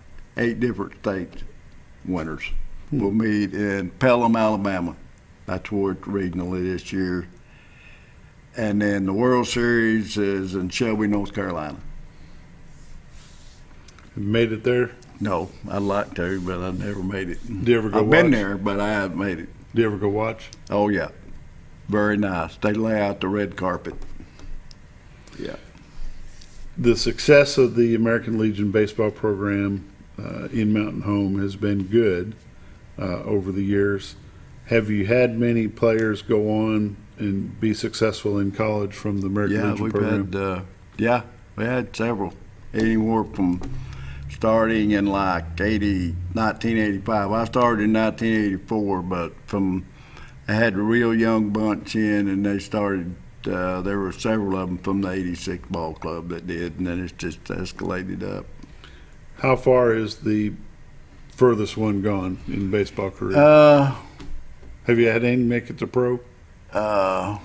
different state winners will meet in Pelham, Alabama. That's where it's regionally this year. And then the World Series is in Shelby, North Carolina. Have you made it there? No, I'd like to, but I've never made it. Do you ever go I've watch? been there, but I haven't made it. Do you ever go watch? Oh, yeah. Very nice. They lay out the red carpet. Yeah. The success of the American Legion baseball program in Mountain Home has been good over the years. Have you had many players go on and be successful in college from the American Legion program? We had several. Anywhere from starting in like 1985. I started in 1984, but I had a real young bunch in, and they started. There were several of them from the '86 ball club that did, and then it's just escalated up. How far is the furthest one gone in baseball career? Have you had any make it to pro? No,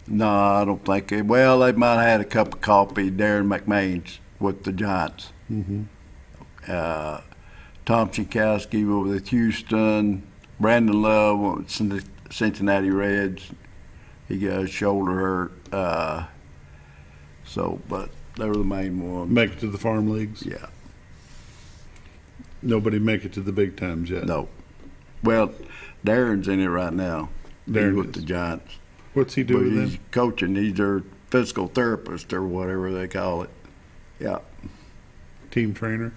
I don't think. Well, they might have had a cup of coffee. Darren McMahon's with the Giants. Mm-hmm. Tom Chikowski with Houston. Brandon Love with the Cincinnati Reds. He got his shoulder hurt. But they were the main ones. Make it to the farm leagues? Yeah. Nobody make it to the big times yet? No. Well, Darren's in it right now. He's with the Giants. What's he doing then? He's coaching. He's their physical therapist or whatever they call it. Yeah. Team trainer?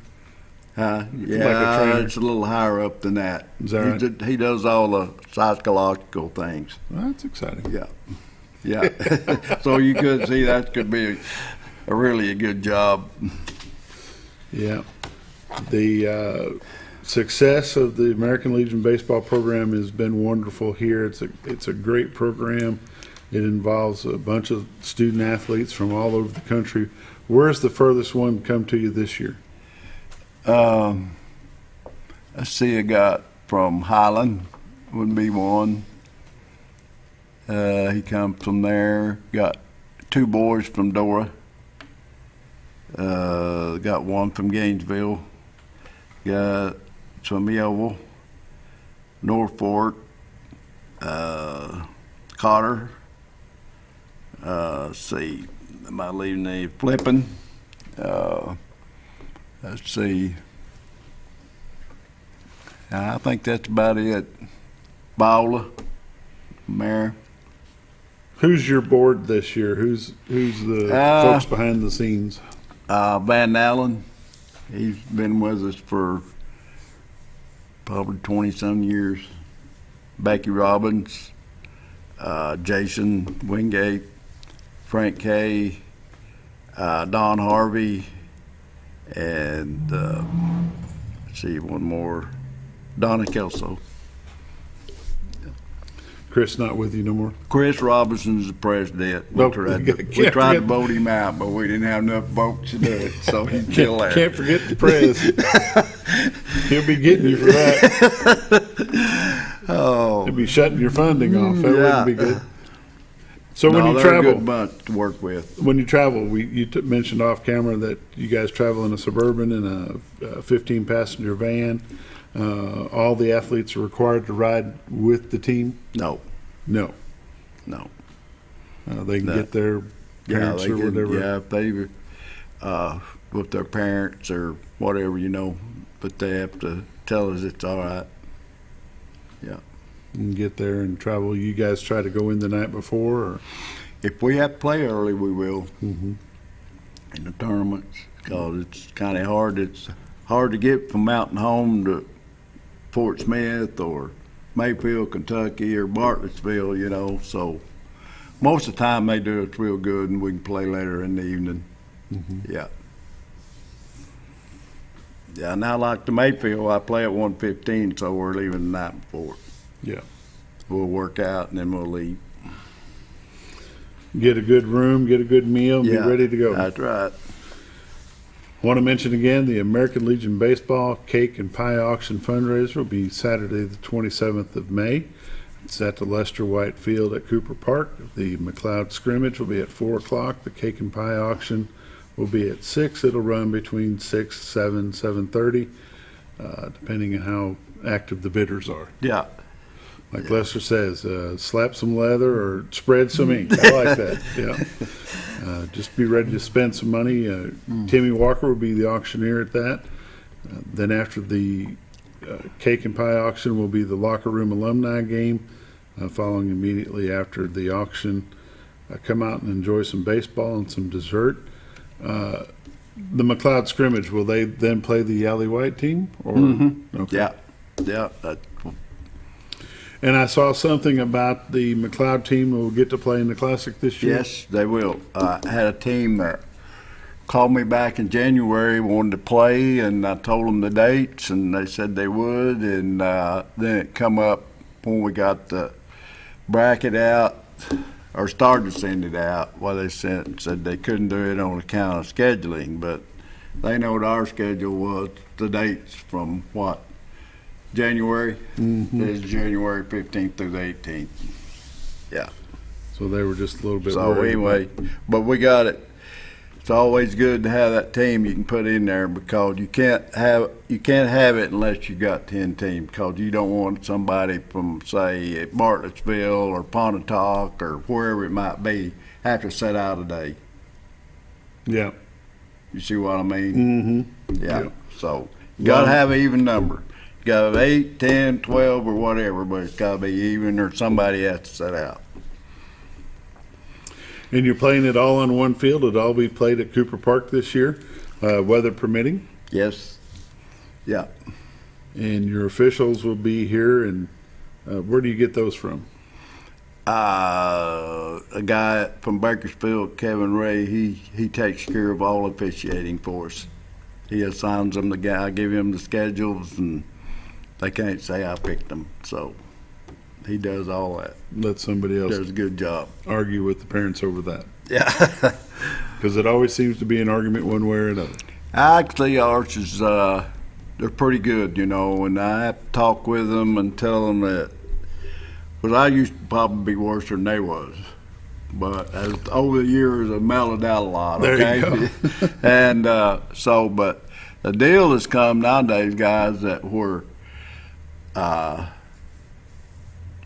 Yeah, like a trainer? It's a little higher up than that. Is that right? He does all the psychological things. Well, that's exciting. Yeah. Yeah. So you could see that could be a really good job. Yeah. The success of the American Legion baseball program has been wonderful here. It's a great program. It involves a bunch of student athletes from all over the country. Where's the furthest one come to you this year? I see a guy from Highland would be one. He comes from there. Got 2 boys from Dora. Got one from Gainesville. Got from Yeovil, Norfolk, Cotter. Let's see, am I leaving the Flippin? Let's see. I think that's about it. Bowler, Mayor. Who's your board this year? Who's the folks behind the scenes? Van Allen. He's been with us for probably 20-some years. Becky Robbins, Jason Wingate, Frank Kay, Don Harvey, and let's see, one more, Donna Kelso. Chris not with you no more? Chris Robinson's the president. We tried to vote him out, but we didn't have enough votes to do it, so he killed that. Can't forget the prez. He'll be getting you for that. Oh. He'll be shutting your funding off. That wouldn't be good. So no, when you they're travel, a good bunch to work with. When you travel, you mentioned off camera that you guys travel in a Suburban and a 15-passenger van. All the athletes are required to ride with the team? No. They can get their parents or whatever. Yeah, if they with their parents or whatever, but they have to tell us it's all right. Yeah. And get there and travel. You guys try to go in the night before? Or? If we have to play early, we will. In the tournaments, because it's kind of hard. It's hard to get from Mountain Home to Fort Smith or Mayfield, Kentucky, or Bartlesville, so most of the time they do it real good and we can play later in the evening. Yeah, and I like to Mayfield, I play at 1:15, so we're leaving the night before. Yeah. We'll work out and then we'll leave. Get a good room, get a good meal, and be ready to go. That's right. I want to mention again the American Legion Baseball Cake and Pie Auction fundraiser will be Saturday the 27th of May. It's at the Lester White Field at Cooper Park. The McLeod scrimmage will be at 4 o'clock. The Cake and Pie Auction will be at 6. It'll run between 6, 7, 7:30, depending on how active the bidders are. Yeah. Like Lester says, slap some leather or spread some ink. I like that. Yeah. Just be ready to spend some money. Timmy Walker will be the auctioneer at that. Then after the Cake and Pie auction will be the Locker Room Alumni game. Following immediately after the auction, come out and enjoy some baseball and some dessert. The McLeod scrimmage, will they then play the Alley White team? Or? Okay. Yeah. And I saw something about the McLeod team will get to play in the Classic this year. Yes, they will. I had a team that called me back in January, wanted to play, and I told them the dates, and they said they would. And then it come up when we got the bracket out, or started to send it out. Well, they said they couldn't do it on account of scheduling, but they know what our schedule was. The dates from what? January. It's January 15th through the 18th. Yeah. So they were just a little bit so worried. Anyway, but we got it. It's always good to have that team you can put in there, because you can't have it unless you got 10 teams, because you don't want somebody from, say, at Bartlesville or Pontotoc or wherever it might be have to set out a day. Yeah. You see what I mean? Yeah. So you got to have an even number. You got to have 8, 10, 12 or whatever, but it's got to be even, or somebody has to set out. And you're playing it all on one field? It'll all be played at Cooper Park this year, weather permitting? Yes. Yeah. And your officials will be here, and where do you get those from? A guy from Bakersfield, Kevin Ray, he takes care of all officiating for us. He assigns them the guy, I give him the schedules, and they can't say I picked them, so he does all that. Let somebody else does a good job. Argue with the parents over that. Yeah. Because it always seems to be an argument one way or another. Actually, ours is, they're pretty good, and I have to talk with them and tell them that, because I used to probably be worse than they was. But over the years, I've mellowed out a lot, okay? There you go. And but the deal has come nowadays, guys, that where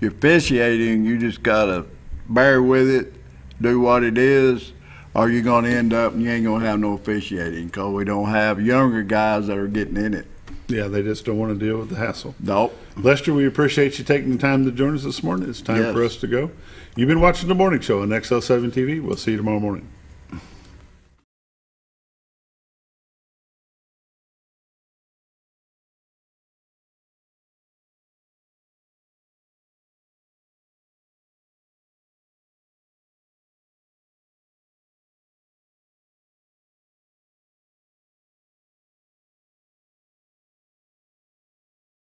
you're officiating, you just got to bear with it, do what it is, or you're going to end up and you ain't going to have no officiating, because we don't have younger guys that are getting in it. Yeah, they just don't want to deal with the hassle. Nope. Lester, we appreciate you taking the time to join us this morning. It's time for us to go. You've been watching The Morning Show on XL7-TV. We'll see you tomorrow morning.